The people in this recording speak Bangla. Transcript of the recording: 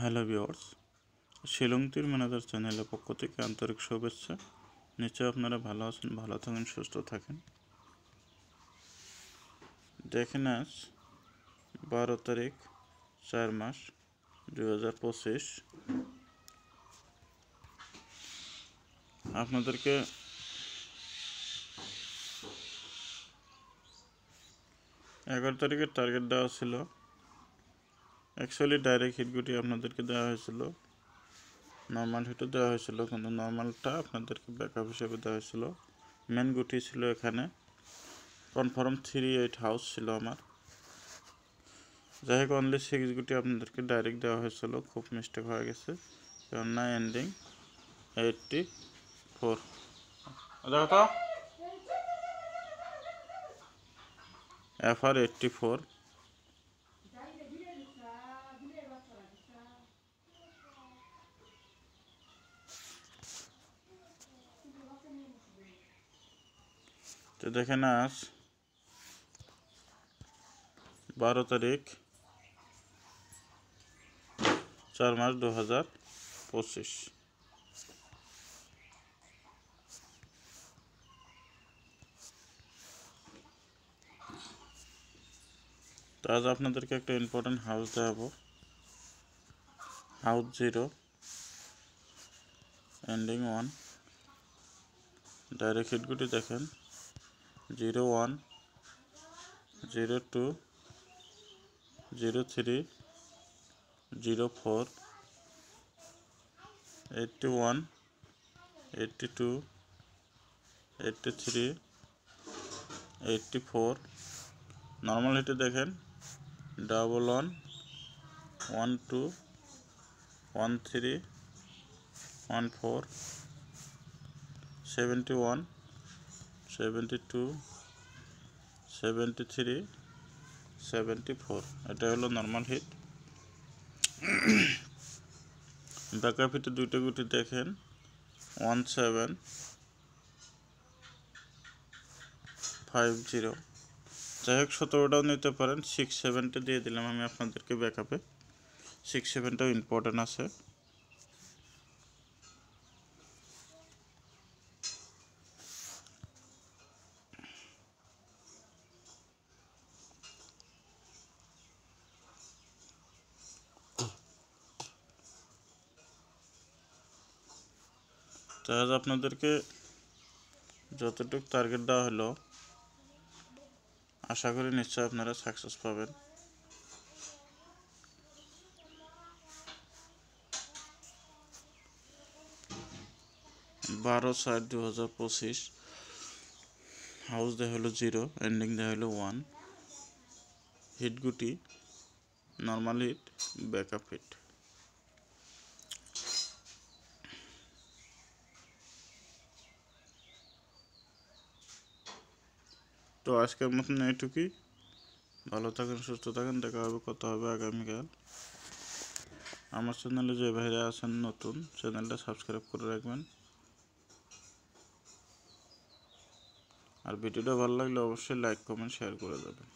হ্যালো ভিউয়ার্স, শিলং তীর ম্যানেজার চ্যানেলের পক্ষ থেকে আন্তরিক শুভেচ্ছা। নিশ্চয় আপনারা ভালো আছেন, ভালো থাকেন, সুস্থ থাকেন। দেখেন আজ 12 তারিখ 4 মাস 2025 আপনাদেরকে এগারো তারিখের টার্গেট দেওয়া ছিল। অ্যাকচুয়ালি ডাইরেক্ট হিটগুটি আপনাদেরকে দেওয়া হয়েছিল, নর্মাল হিটও দেওয়া হয়েছিল, কিন্তু নর্মালটা আপনাদেরকে ব্যাকআপ হিসেবে দেওয়া হয়েছিল। মেন গুটি ছিল এখানে কনফার্ম 38 হাউস ছিল আমার। যাই হোক, অনলি 6 গুটি আপনাদেরকে ডাইরেক্ট দেওয়া হয়েছিল, খুব মিস্টেক হয়ে গেছে, কেননা এন্ডিং 84 দেখো FR 84। তো দেখেন আজ 12 তারিখ 4 মাস 2025। তো আজ আপনাদেরকে একটা ইম্পর্টেন্ট হাউস দেখাবো। House 0 ending 1। ডাইরেক্ট হিটগুটি দেখেন 01 02 03 04 81 82 83 84। নর্মাল হিটে দেখেন 11 12 13 14 71 72 73 74। এটা হলো নর্মাল হিট। ব্যাকআপ হিটে দুইটা গুটি দেখেন 1750। যাই হোক, 17টাও নিতে পারেন। 6-7টা দিয়ে দিলাম আমি আপনাদেরকে ব্যাকআপে। 6-7টাও ইম্পর্টেন্ট আছে। তো আজ আপনাদেরকে যতটুকু টার্গেট দেওয়া হলো, আশা করি নিশ্চয় আপনারা সাকসেস পাবেন। বারো 4/2025 হাউস দেওয়া হলো 0, এন্ডিং দেওয়া হলো 1। হিট গুটি নর্মাল হিট, ব্যাকআপ হিট। তো আজকের মতন এইটুকুই। ভালো থাকেন, সুস্থ থাকেন, দেখা হবে, কথা হবে আগামীকাল। আমার চ্যানেলে যে ভাইরা আছেন নতুন, চ্যানেলটা সাবস্ক্রাইব করে রাখবেন। আর ভিডিওটা ভালো লাগলে অবশ্যই লাইক, কমেন্ট, শেয়ার করে দেবেন।